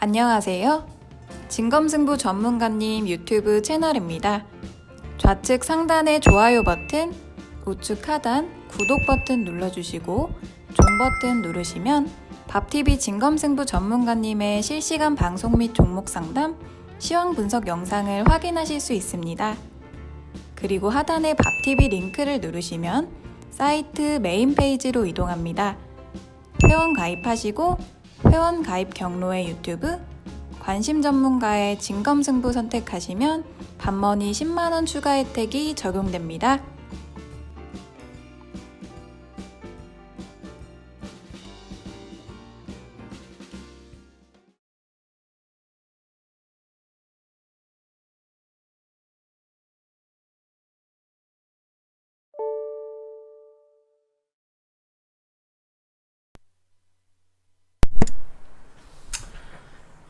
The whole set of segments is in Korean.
안녕하세요. 진검승부 전문가님 유튜브 채널입니다. 좌측 상단의 좋아요 버튼, 우측 하단 구독 버튼 눌러주시고 종 버튼 누르시면 밥TV 진검승부 전문가님의 실시간 방송 및 종목 상담, 시황 분석 영상을 확인하실 수 있습니다. 그리고 하단의 밥TV 링크를 누르시면 사이트 메인 페이지로 이동합니다. 회원 가입하시고 회원 가입 경로의 유튜브, 관심 전문가의 진검승부 선택하시면 밥머니 10만원 추가 혜택이 적용됩니다.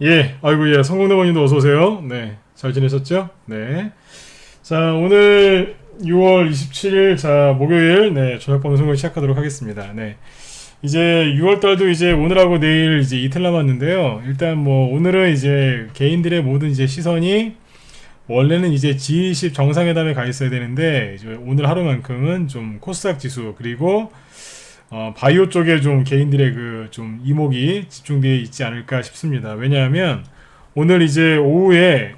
예, 아이고, 예, 성공대원님도 어서오세요. 네, 잘 지내셨죠? 네. 자, 오늘 6월 27일, 자, 목요일, 네, 저녁 방송을 시작하도록 하겠습니다. 네. 이제 6월달도 이제 오늘하고 내일 이제 이틀 남았는데요. 일단 뭐, 오늘은 이제 개인들의 모든 이제 시선이 원래는 이제 G20 정상회담에 가 있어야 되는데, 이제 오늘 하루만큼은 좀 코스닥 지수, 그리고 바이오 쪽에 좀 개인들의 그 좀 이목이 집중되어 있지 않을까 싶습니다. 왜냐하면 오늘 이제 오후에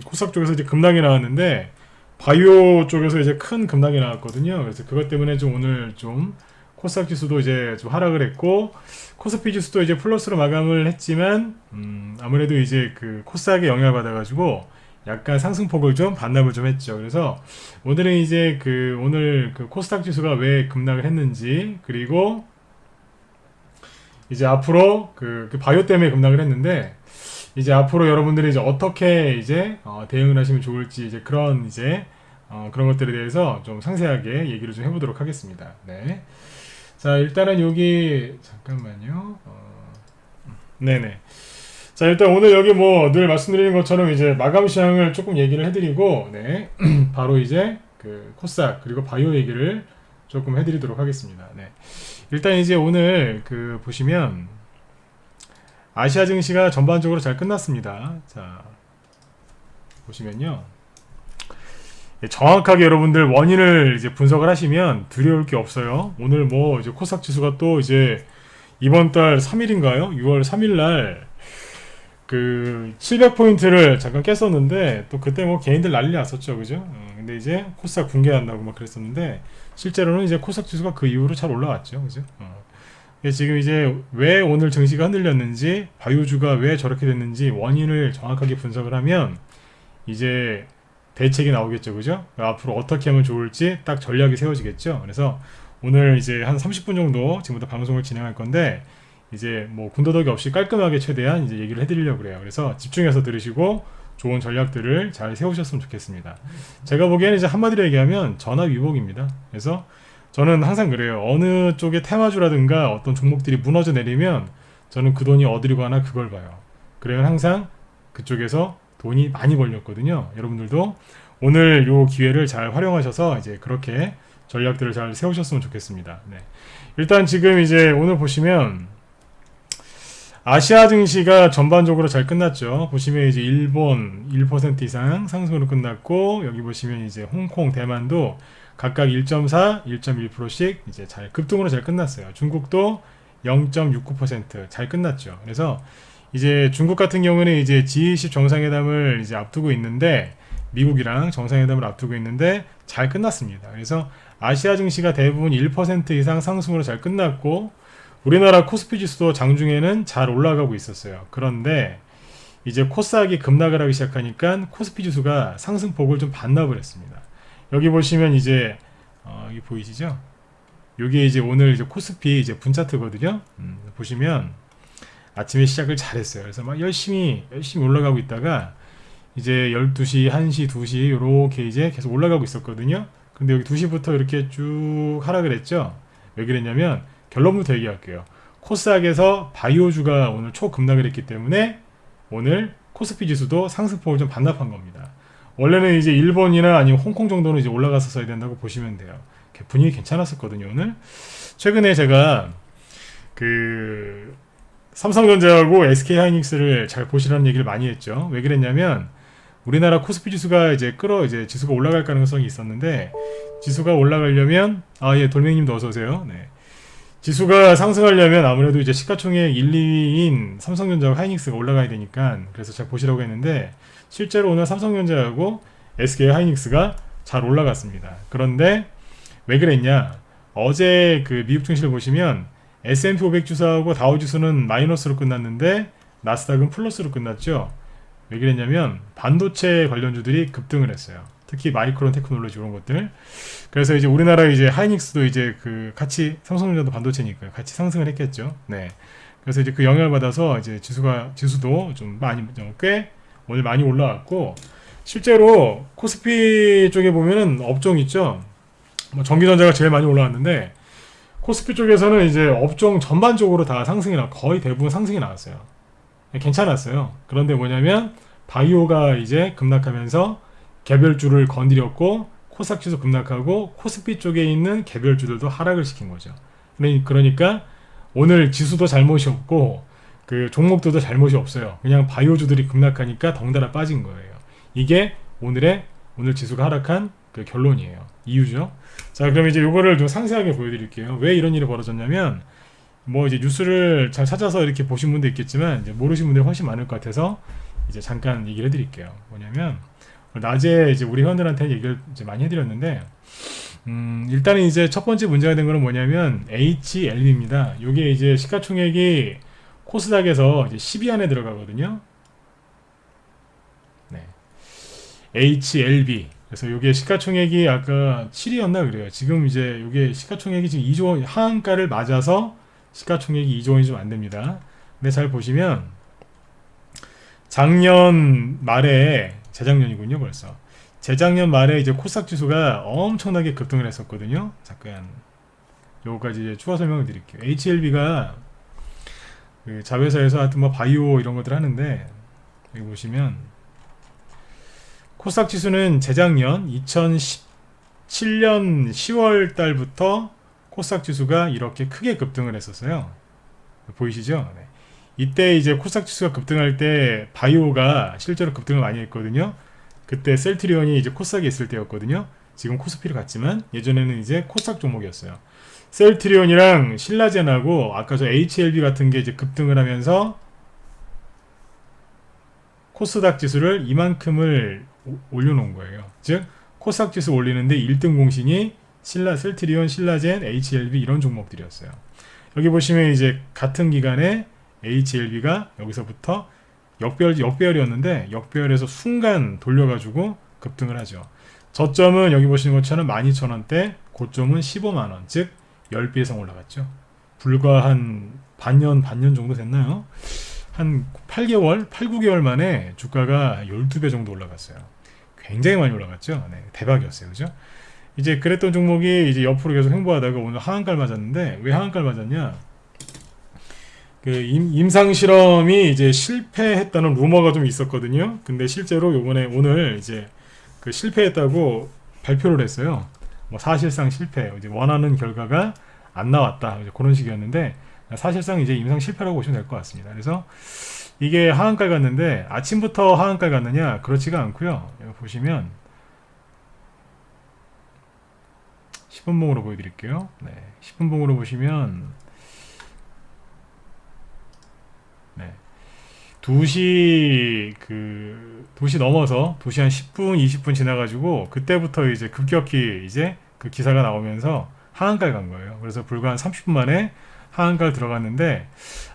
코스닥 쪽에서 이제 급락이 나왔는데 바이오 쪽에서 이제 큰 급락이 나왔거든요. 그래서 그것 때문에 좀 오늘 좀 코스닥 지수도 이제 좀 하락을 했고 코스피 지수도 이제 플러스로 마감을 했지만 아무래도 이제 그 코스닥에 영향을 받아가지고 약간 상승폭을 좀 반납을 좀 했죠. 그래서 오늘은 이제 오늘 코스닥 지수가 왜 급락을 했는지, 그리고 이제 앞으로 바이오 때문에 급락을 했는데, 이제 앞으로 여러분들이 이제 어떻게 이제 대응을 하시면 좋을지, 이제 그런 이제 그런 것들에 대해서 좀 상세하게 얘기를 좀 해보도록 하겠습니다. 네. 자, 일단은 여기 잠깐만요. 네네. 자, 일단 오늘 여기 뭐 늘 말씀드리는 것처럼 이제 마감 시황을 조금 얘기를 해드리고, 네. 바로 이제 코스닥 그리고 바이오 얘기를 조금 해드리도록 하겠습니다. 네. 일단 이제 오늘 보시면 아시아 증시가 전반적으로 잘 끝났습니다. 자, 보시면요. 정확하게 여러분들 원인을 이제 분석을 하시면 두려울 게 없어요. 오늘 뭐 이제 코스닥 지수가 또 이제 이번 달 3일인가요? 6월 3일 날 700포인트를 잠깐 깼었는데, 또 그때 뭐 개인들 난리 났었죠. 그죠? 근데 이제 코스닥 붕괴한다고 막 그랬었는데, 실제로는 이제 코스닥 지수가 그 이후로 잘 올라왔죠. 그죠? 지금 이제 왜 오늘 증시가 흔들렸는지, 바이오주가 왜 저렇게 됐는지 원인을 정확하게 분석을 하면 이제 대책이 나오겠죠. 그죠? 앞으로 어떻게 하면 좋을지 딱 전략이 세워지겠죠. 그래서 오늘 이제 한 30분 정도 지금부터 방송을 진행할 건데, 이제 뭐 군더더기 없이 깔끔하게 최대한 이제 얘기를 해드리려고 그래요. 그래서 집중해서 들으시고 좋은 전략들을 잘 세우셨으면 좋겠습니다. 제가 보기에는 이제 한마디로 얘기하면 전화위복입니다. 그래서 저는 항상 그래요. 어느 쪽의 테마주라든가 어떤 종목들이 무너져 내리면 저는 그 돈이 어디로 가나 그걸 봐요. 그러면 항상 그쪽에서 돈이 많이 벌렸거든요. 여러분들도 오늘 요 기회를 잘 활용하셔서 이제 그렇게 전략들을 잘 세우셨으면 좋겠습니다. 네. 일단 지금 이제 오늘 보시면 아시아 증시가 전반적으로 잘 끝났죠. 보시면 이제 일본 1% 이상 상승으로 끝났고, 여기 보시면 이제 홍콩, 대만도 각각 1.4, 1.1%씩 이제 잘 급등으로 잘 끝났어요. 중국도 0.69% 잘 끝났죠. 그래서 이제 중국 같은 경우는 이제 G20 정상회담을 이제 앞두고 있는데, 미국이랑 정상회담을 앞두고 있는데 잘 끝났습니다. 그래서 아시아 증시가 대부분 1% 이상 상승으로 잘 끝났고, 우리나라 코스피 지수도 장중에는 잘 올라가고 있었어요. 그런데 이제 코스닥이 급락을 하기 시작하니까 코스피 지수가 상승폭을 좀 반납을 했습니다. 여기 보시면 이제 여기 보이시죠? 여기 이제 오늘 이제 코스피 이제 분차트거든요. 보시면 아침에 시작을 잘했어요. 그래서 막 열심히 올라가고 있다가 이제 12시, 1시, 2시 이렇게 이제 계속 올라가고 있었거든요. 근데 여기 2시부터 이렇게 쭉 하락을 했죠. 왜 그랬냐면 결론부터 얘기할게요. 코스닥에서 바이오주가 오늘 초급락을 했기 때문에 오늘 코스피 지수도 상승폭을 좀 반납한 겁니다. 원래는 이제 일본이나 아니면 홍콩 정도는 이제 올라갔었어야 된다고 보시면 돼요. 분위기 괜찮았었거든요. 오늘 최근에 제가 삼성전자하고 SK하이닉스를 잘 보시라는 얘기를 많이 했죠. 왜 그랬냐면 우리나라 코스피 지수가 이제 지수가 올라갈 가능성이 있었는데 지수가 올라가려면 예, 돌멩이님도 어서 오세요. 네. 지수가 상승하려면 아무래도 이제 시가총액 1, 2위인 삼성전자와 하이닉스가 올라가야 되니까 그래서 잘 보시라고 했는데 실제로 오늘 삼성전자하고 SK하이닉스가 잘 올라갔습니다. 그런데 왜 그랬냐? 어제 그 미국 증시를 보시면 S&P 500 지수하고 다우 지수는 마이너스로 끝났는데 나스닥은 플러스로 끝났죠. 왜 그랬냐면 반도체 관련주들이 급등을 했어요. 특히 마이크론 테크놀로지 이런 것들. 그래서 이제 우리나라 이제 하이닉스도 이제 그 같이 삼성전자도 반도체니까 같이 상승을 했겠죠. 네. 그래서 이제 그 영향을 받아서 이제 지수도 좀 꽤 오늘 많이 올라왔고 실제로 코스피 쪽에 보면은 업종 있죠. 뭐 전기전자가 제일 많이 올라왔는데 코스피 쪽에서는 이제 업종 전반적으로 다 거의 대부분 상승이 나왔어요. 괜찮았어요. 그런데 뭐냐면 바이오가 이제 급락하면서 개별주를 건드렸고 코스닥지수 급락하고 코스피 쪽에 있는 개별주들도 하락을 시킨 거죠. 그러니까 오늘 지수도 잘못이 없고 그 종목들도 잘못이 없어요. 그냥 바이오주들이 급락하니까 덩달아 빠진 거예요. 이게 오늘 지수가 하락한 그 결론이에요. 이유죠. 자, 그럼 이제 이거를 좀 상세하게 보여드릴게요. 왜 이런 일이 벌어졌냐면 뭐 이제 뉴스를 잘 찾아서 이렇게 보신 분도 있겠지만 이제 모르신 분들이 훨씬 많을 것 같아서 이제 잠깐 얘기를 해드릴게요. 뭐냐면 낮에 이제 우리 회원들한테 얘기를 이제 많이 해드렸는데 일단은 이제 첫 번째 문제가 된 거는 뭐냐면 HLB입니다. 이게 이제 시가총액이 코스닥에서 이제 10위 안에 들어가거든요. 네. HLB. 그래서 이게 시가총액이 아까 7위였나 그래요. 지금 이제 이게 시가총액이 지금 2조 원 하한가를 맞아서 시가총액이 2조 원이 좀 안 됩니다. 근데 잘 보시면 작년 말에 재작년이군요, 벌써. 재작년 말에 이제 코스닥 지수가 엄청나게 급등을 했었거든요. 잠깐 요거까지 이제 추가 설명을 드릴게요. HLB가 그 자회사에서 하여튼 뭐 바이오 이런 것들 하는데 여기 보시면 코스닥 지수는 재작년 2017년 10월 달부터 코스닥 지수가 이렇게 크게 급등을 했었어요. 보이시죠? 네. 이때 이제 코스닥 지수가 급등할 때 바이오가 실제로 급등을 많이 했거든요. 그때 셀트리온이 이제 코스닥에 있을 때였거든요. 지금 코스피를 갔지만 예전에는 이제 코스닥 종목이었어요. 셀트리온이랑 신라젠하고 아까 저 HLB 같은 게 이제 급등을 하면서 코스닥 지수를 이만큼을 올려놓은 거예요. 즉 코스닥 지수 올리는데 1등 공신이 셀트리온, 신라젠, HLB 이런 종목들이었어요. 여기 보시면 이제 같은 기간에 HLB가 여기서부터 역배열이었는데 역배열에서 순간 돌려가지고 급등을 하죠. 저점은 여기 보시는 것처럼 12,000원대, 고점은 15만원, 즉 10배 이상 올라갔죠. 불과 한 반년 정도 됐나요? 한 8, 9개월 만에 주가가 12배 정도 올라갔어요. 굉장히 많이 올라갔죠. 네, 대박이었어요. 그죠? 이제 그랬던 종목이 이제 옆으로 계속 횡보하다가 오늘 하한가를 맞았는데 왜 하한가를 맞았냐? 그 임상 실험이 이제 실패했다는 루머가 좀 있었거든요. 근데 실제로 요번에 오늘 이제 그 실패했다고 발표를 했어요. 뭐 사실상 실패, 이제 원하는 결과가 안 나왔다. 이제 그런 식이었는데 사실상 이제 임상 실패라고 보시면 될 것 같습니다. 그래서 이게 하한가를 갔는데 아침부터 하한가를 갔느냐? 그렇지가 않고요. 여기 보시면 10분봉으로 보여드릴게요. 네, 10분봉으로 보시면 네, 2시 넘어서 2시 한 10분, 20분 지나가지고 그때부터 이제 급격히 이제 그 기사가 나오면서 하한가를 간 거예요. 그래서 불과 한 30분 만에 하한가를 들어갔는데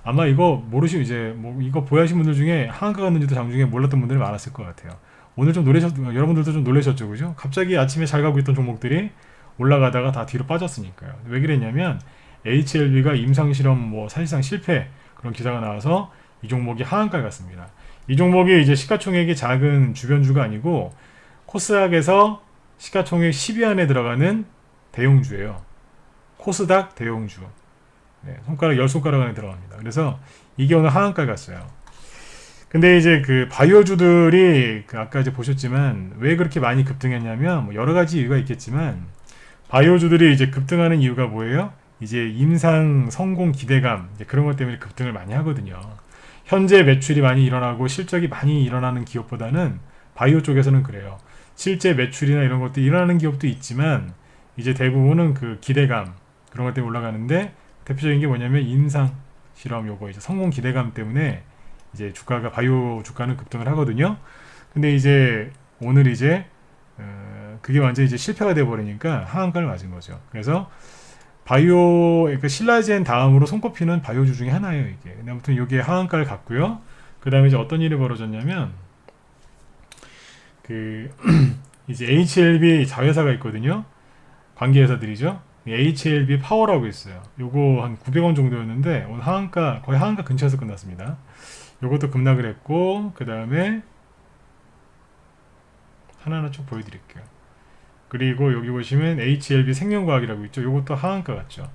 아마 이거 이제 뭐 이거 보유하신 분들 중에 하한가 갔는지도 장중에 몰랐던 분들이 많았을 것 같아요. 오늘 좀 여러분들도 좀 놀라셨죠, 그죠? 갑자기 아침에 잘 가고 있던 종목들이 올라가다가 다 뒤로 빠졌으니까요. 왜 그랬냐면 HLB가 임상실험 뭐 사실상 실패 그런 기사가 나와서 이 종목이 하한가를 갔습니다. 이 종목이 이제 시가총액이 작은 주변주가 아니고 코스닥에서 시가총액 10위 안에 들어가는 대용주예요. 코스닥 대용주. 네, 10손가락 안에 들어갑니다. 그래서 이게 오늘 하한가를 갔어요. 근데 이제 그 바이오주들이 아까 이제 보셨지만 왜 그렇게 많이 급등했냐면 뭐 여러 가지 이유가 있겠지만 바이오주들이 이제 급등하는 이유가 뭐예요? 이제 임상 성공 기대감 이제 그런 것 때문에 급등을 많이 하거든요. 현재 매출이 많이 일어나고 실적이 많이 일어나는 기업보다는 바이오 쪽에서는 그래요. 실제 매출이나 이런 것도 일어나는 기업도 있지만 이제 대부분은 그 기대감 그런 것 때문에 올라가는데 대표적인 게 뭐냐면 임상 실험 요거 이제 성공 기대감 때문에 이제 주가가 바이오 주가는 급등을 하거든요. 근데 이제 오늘 이제 그게 완전 이제 실패가 돼 버리니까 하한가를 맞은 거죠. 그래서 바이오 그러니까 신라젠 다음으로 손꼽히는 바이오주 중에 하나예요 이게. 근데 아무튼 이게 하한가를 갔고요. 그 다음에 이제 어떤 일이 벌어졌냐면 그 이제 HLB 자회사가 있거든요. 관계회사들이죠. HLB 파워라고 있어요. 요거 한 900원 정도였는데 오늘 하한가 거의 하한가 근처에서 끝났습니다. 요것도 급락을 했고 그 다음에 하나하나 쭉 보여드릴게요. 그리고 여기 보시면 HLB 생명과학이라고 있죠. 요것도 하한가 같죠.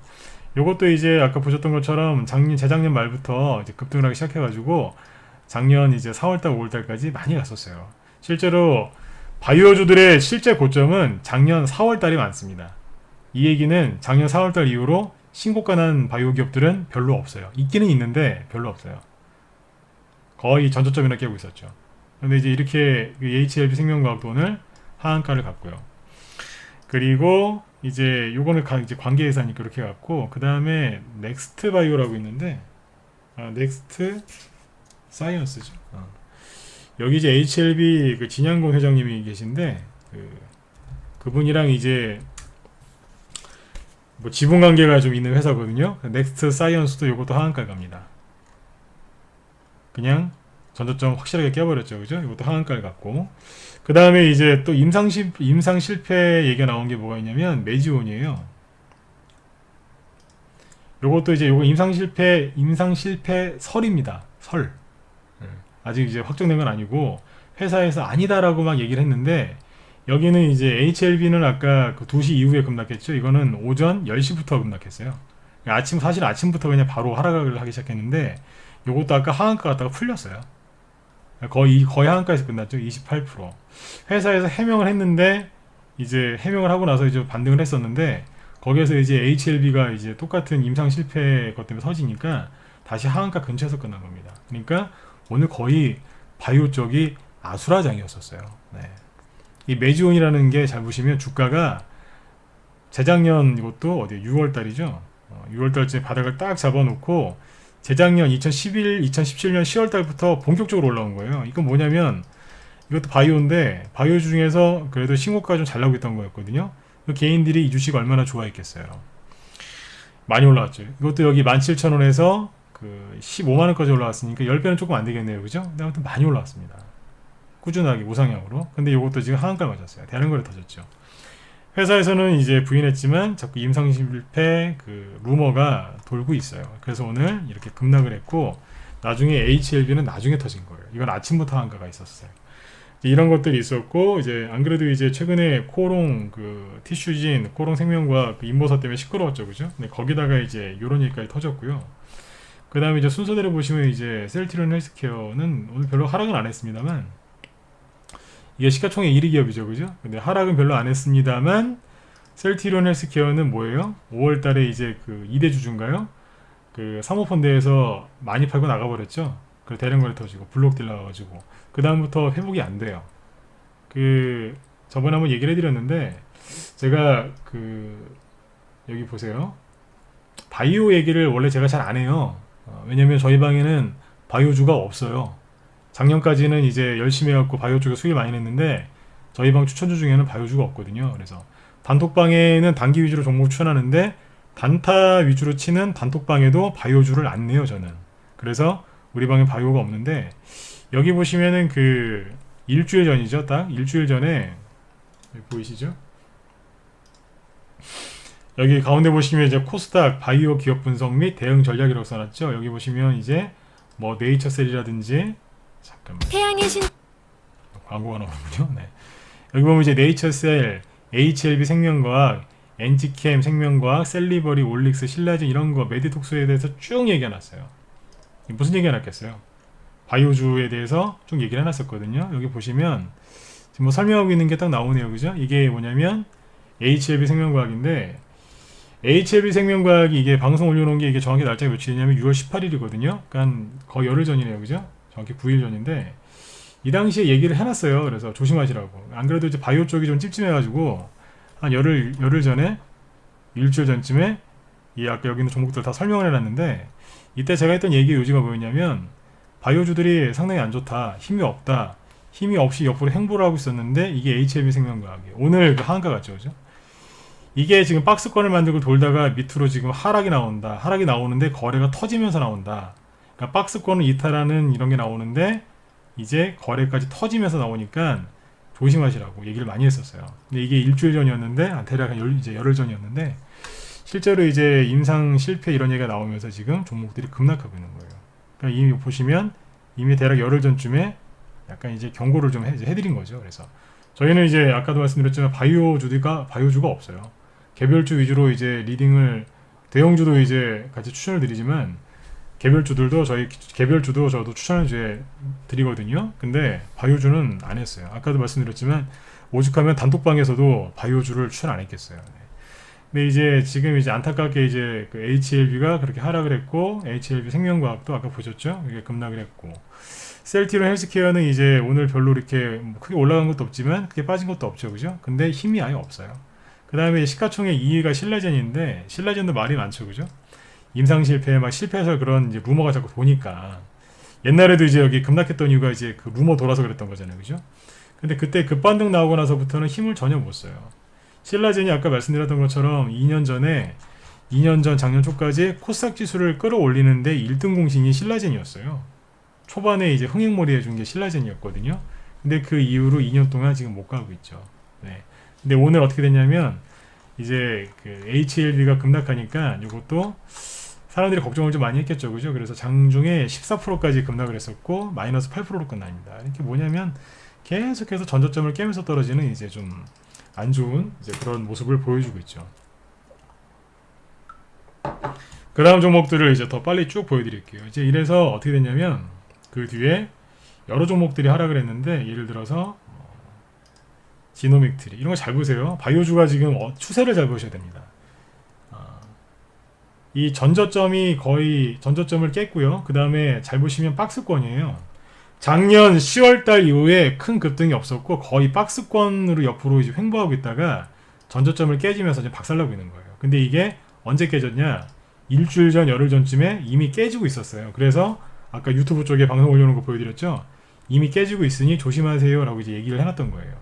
요것도 이제 아까 보셨던 것처럼 재작년 말부터 이제 급등을 하기 시작해가지고 작년 이제 4월달 5월달까지 많이 갔었어요. 실제로 바이오주들의 실제 고점은 작년 4월달이 많습니다. 이 얘기는 작년 4월달 이후로 신고가 난 바이오 기업들은 별로 없어요. 있기는 있는데 별로 없어요. 거의 전저점이나 깨고 있었죠. 근데 이제 이렇게 HLB 생명과학도 오늘 하한가를 갔고요. 그리고 이제 요거는 이제 관계회사니까 이렇게 갔고 그 다음에 넥스트 바이오라고 있는데 넥스트 사이언스죠. 여기 이제 HLB 그 진양공 회장님이 계신데 그분이랑 이제 뭐 지분 관계가 좀 있는 회사거든요. 넥스트 사이언스도 요것도 하한가 갑니다. 그냥 전저점 확실하게 깨버렸죠, 그죠? 이것도 하한가를 갔고 그 다음에 이제 또 임상 실패 얘기가 나온 게 뭐가 있냐면 메지온이에요. 요것도 이제 요거 임상 실패 설입니다. 설. 아직 이제 확정된 건 아니고 회사에서 아니다라고 막 얘기를 했는데 여기는 이제 HLB는 아까 그 2시 이후에 급락했죠. 이거는 오전 10시부터 급락했어요. 사실 아침부터 그냥 바로 하락을 하기 시작했는데 요것도 아까 하한가 갔다가 풀렸어요. 거의 하한가에서 끝났죠. 28%. 회사에서 해명을 했는데 이제 해명을 하고 나서 이제 반등을 했었는데 거기에서 이제 HLB가 이제 똑같은 임상 실패 것 때문에 서지니까 다시 하한가 근처에서 끝난 겁니다. 그러니까 오늘 거의 바이오 쪽이 아수라장이었었어요. 네. 이 메지온이라는 게 잘 보시면 주가가 재작년 이것도 어디 6월달이죠. 6월달쯤에 바닥을 딱 잡아놓고 재작년 2017년 10월달부터 본격적으로 올라온 거예요. 이건 뭐냐면 이것도 바이오인데 바이오 중에서 그래도 신고가 좀 잘 나오고 있던 거였거든요. 개인들이 이 주식 얼마나 좋아했겠어요. 많이 올라왔죠. 이것도 여기 17,000원에서 그 15만원까지 올라왔으니까 10배는 조금 안 되겠네요. 그죠? 근데 아무튼 많이 올라왔습니다. 꾸준하게 우상향으로. 근데 이것도 지금 하한가 맞았어요. 다른 거를 터졌죠. 회사에서는 이제 부인했지만 자꾸 임상 실패 그 루머가 돌고 있어요. 그래서 오늘 이렇게 급락을 했고 나중에 HLB는 나중에 터진 거예요. 이건 아침부터 하한가가 있었어요. 이런 것들이 있었고 이제 안 그래도 이제 최근에 코롱 그 티슈진 코롱 생명과 그 인보사 때문에 시끄러웠죠, 그죠? 근데 거기다가 이제 이런 얘기까지 터졌고요. 그 다음에 이제 순서대로 보시면 이제 셀트리온 헬스케어는 오늘 별로 하락은 안 했습니다만 이게 시가총액 1위 기업이죠, 그죠? 근데 하락은 별로 안 했습니다만 셀트리온 헬스케어는 뭐예요? 5월달에 이제 그 2대 주주인가요? 그 사모펀드에서 많이 팔고 나가버렸죠. 그 대량거래 터지고 블록딜 나와가지고 그 다음부터 회복이 안 돼요. 그 저번에 한번 얘기를 해드렸는데 제가 그 여기 보세요. 바이오 얘기를 원래 제가 잘 안 해요. 왜냐면 저희 방에는 바이오주가 없어요. 작년까지는 이제 열심히 해갖고 바이오 쪽에 수익을 많이 냈는데 저희 방 추천주 중에는 바이오주가 없거든요. 그래서 단톡방에는 단기 위주로 종목 추천하는데 단타 위주로 치는 단톡방에도 바이오주를 안 내요, 저는. 그래서 우리 방에 바이오가 없는데 여기 보시면은 그 일주일 전이죠. 딱 일주일 전에 여기 보이시죠? 여기 가운데 보시면 이제 코스닥 바이오 기업 분석 및 대응 전략이라고 써놨죠. 여기 보시면 이제 뭐 네이처셀이라든지 잠깐만 태양의 신 광고가 나오는군요. 네. 여기 보면 이제 네이처셀, HLB 생명과학, 엔지캠 생명과학, 셀리버리, 올릭스, 신라진 이런 거 메디톡스에 대해서 쭉 얘기해놨어요. 무슨 얘기해놨겠어요? 바이오주에 대해서 쭉 얘기를 해놨었거든요. 여기 보시면 지금 뭐 설명하고 있는 게 딱 나오네요, 그죠? 이게 뭐냐면 HLB 생명과학인데 HLB 생명과학이 이게 방송 올려놓은 게 이게 정확히 날짜가 며칠이냐면 6월 18일이거든요. 그러니까 거의 열흘 전이네요, 그죠? 정확히 9일 전인데 이 당시에 얘기를 해놨어요. 그래서 조심하시라고. 안 그래도 이제 바이오 쪽이 좀 찝찝해가지고 한 열흘 전에 일주일 전쯤에 이 아까 여기 있는 종목들 다 설명을 해놨는데 이때 제가 했던 얘기의 요지가 뭐였냐면 바이오주들이 상당히 안 좋다, 힘이 없다, 힘이 없이 옆으로 행보를 하고 있었는데 이게 HLB 생명과학이에요. 오늘 그 하한가 같죠, 그죠? 이게 지금 박스권을 만들고 돌다가 밑으로 지금 하락이 나온다. 하락이 나오는데 거래가 터지면서 나온다. 그러니까 박스권을 이탈하는 이런 게 나오는데 이제 거래까지 터지면서 나오니까 조심하시라고 얘기를 많이 했었어요. 근데 이게 일주일 전이었는데 대략 이제 열흘 전이었는데 실제로 이제 임상 실패 이런 얘기가 나오면서 지금 종목들이 급락하고 있는 거예요. 그러니까 이미 보시면 이미 대략 열흘 전쯤에 약간 이제 경고를 좀 해드린 거죠. 그래서 저희는 이제 아까도 말씀드렸지만 바이오주가 없어요. 개별주 위주로 이제 리딩을 대형주도 이제 같이 추천을 드리지만 개별주도 저도 추천을 드리거든요. 근데 바이오주는 안 했어요. 아까도 말씀드렸지만 오죽하면 단톡방에서도 바이오주를 추천 안 했겠어요. 네. 근데 이제 지금 이제 안타깝게 이제 그 HLB가 그렇게 하락을 했고 HLB 생명과학도 아까 보셨죠? 이게 급락을 했고 셀티론 헬스케어는 이제 오늘 별로 이렇게 크게 올라간 것도 없지만 크게 빠진 것도 없죠, 그죠? 근데 힘이 아예 없어요. 그 다음에 시가총액 2위가 신라젠인데 신라젠도 말이 많죠, 그죠? 임상 실패 막 실패해서 그런 이제 루머가 자꾸 보니까 옛날에도 이제 여기 급락했던 이유가 이제 그 루머 돌아서 그랬던 거잖아요, 그죠? 근데 그때 급반등 나오고 나서부터는 힘을 전혀 못 써요. 신라젠이 아까 말씀드렸던 것처럼 2년 전 작년 초까지 코스닥 지수를 끌어올리는데 1등 공신이 신라젠이었어요. 초반에 이제 흥행몰이 해준 게 신라젠이었거든요. 근데 그 이후로 2년 동안 지금 못 가고 있죠. 네. 근데 오늘 어떻게 됐냐면 이제 그 HLB가 급락하니까 이것도 사람들이 걱정을 좀 많이 했겠죠, 그죠? 그래서 장중에 14%까지 급락을 했었고 마이너스 8%로 끝납니다. 이렇게 뭐냐면 계속해서 전저점을 깨면서 떨어지는 이제 좀 안 좋은 이제 그런 모습을 보여주고 있죠. 그 다음 종목들을 이제 더 빨리 쭉 보여드릴게요. 이제 이래서 어떻게 됐냐면 그 뒤에 여러 종목들이 하락을 했는데 예를 들어서 지노믹트리 이런 거 잘 보세요. 바이오주가 지금 추세를 잘 보셔야 됩니다. 이 전저점이 거의 전저점을 깼고요. 그 다음에 잘 보시면 박스권이에요. 작년 10월달 이후에 큰 급등이 없었고 거의 박스권으로 옆으로 이제 횡보하고 있다가 전저점을 깨지면서 이제 박살나고 있는 거예요. 근데 이게 언제 깨졌냐? 일주일 전, 열흘 전쯤에 이미 깨지고 있었어요. 그래서 아까 유튜브 쪽에 방송 올려놓은 거 보여드렸죠? 이미 깨지고 있으니 조심하세요 라고 이제 얘기를 해놨던 거예요.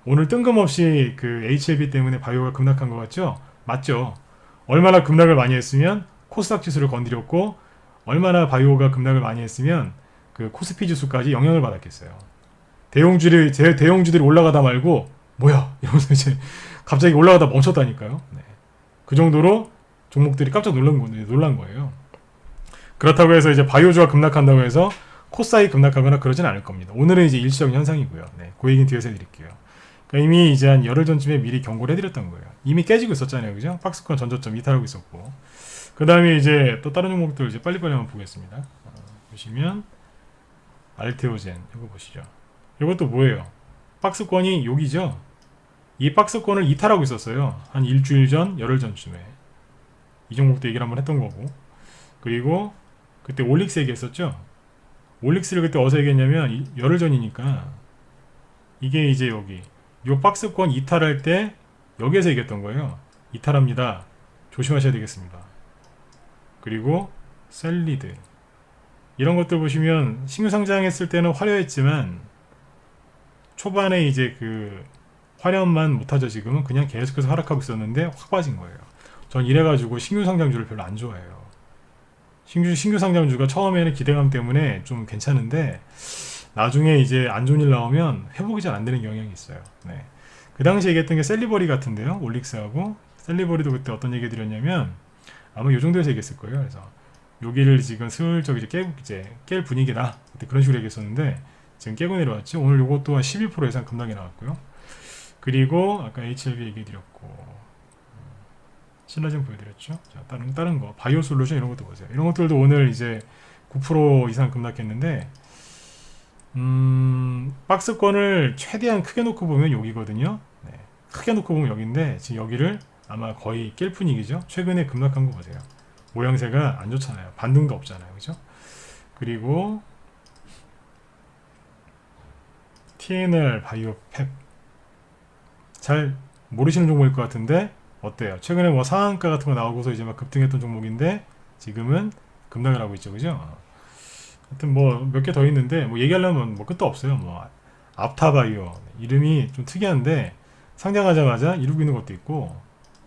오늘 뜬금없이 그 HLB 때문에 바이오가 급락한 것 같죠? 맞죠? 얼마나 급락을 많이 했으면 코스닥 지수를 건드렸고 얼마나 바이오가 급락을 많이 했으면 그 코스피 지수까지 영향을 받았겠어요. 대형주들이 올라가다 말고 뭐야 이러면서 이제 갑자기 올라가다 멈췄다니까요. 네. 그 정도로 종목들이 깜짝 놀란 거예요. 그렇다고 해서 이제 바이오주가 급락한다고 해서 코스닥이 급락하거나 그러진 않을 겁니다. 오늘은 이제 일시적 현상이고요. 네, 그 얘기는 뒤에서 해드릴게요. 그러니까 이미 이제 한 열흘 전쯤에 미리 경고를 해드렸던 거예요. 이미 깨지고 있었잖아요, 그죠? 박스권 전저점 이탈하고 있었고. 그 다음에 이제 또 다른 종목들 이제 빨리빨리 한번 보겠습니다. 보시면 알테오젠 이거 보시죠. 이것도 뭐예요? 박스권이 여기죠. 이 박스권을 이탈하고 있었어요. 한 일주일 전, 열흘 전쯤에. 이 종목도 얘기를 한번 했던 거고. 그리고 그때 올릭스 얘기했었죠. 올릭스를 그때 어디서 얘기했냐면 열흘 전이니까 이게 이제 여기 이 박스권 이탈할 때 여기에서 얘기했던 거예요. 이탈합니다. 조심하셔야 되겠습니다. 그리고 셀리드 이런 것들 보시면 신규 상장했을 때는 화려했지만 초반에 이제 그 화려함만 못하죠. 지금은 그냥 계속해서 하락하고 있었는데 확 빠진 거예요. 전 이래가지고 신규 상장주를 별로 안 좋아해요. 신규 상장주가 처음에는 기대감 때문에 좀 괜찮은데 나중에 이제 안 좋은 일 나오면 회복이 잘 안 되는 경향이 있어요. 네. 그 당시에 얘기했던 게 셀리버리 같은데요. 올릭스하고 셀리버리도 그때 어떤 얘기 드렸냐면 아마 이 정도에서 얘기했을 거예요. 그래서 여기를 지금 슬쩍 이제 깰 분위기다. 그때 그런 식으로 얘기했었는데 지금 깨고 내려왔죠. 오늘 요거 또한 12% 이상 급락이 나왔고요. 그리고 아까 HLB 얘기 드렸고 신라젠 보여드렸죠. 자, 다른 거 바이오 솔루션 이런 것도 보세요. 이런 것들도 오늘 이제 9% 이상 급락했는데 박스권을 최대한 크게 놓고 보면 여기거든요. 네. 크게 놓고 보면 여기인데 지금 여기를 아마 거의 깰 분위기죠. 최근에 급락한 거 보세요. 모양새가 안 좋잖아요. 반등도 없잖아요. 그죠? 그리고 TNR 바이오 팩 잘 모르시는 종목일 것 같은데 어때요? 최근에 뭐 상한가 같은 거 나오고서 이제 막 급등했던 종목인데 지금은 급락을 하고 있죠. 그죠? 하여튼 뭐 몇 개 더 있는데 뭐 얘기하려면 뭐 끝도 없어요. 뭐 앞타바이오 이름이 좀 특이한데 상장하자마자 이루고 있는 것도 있고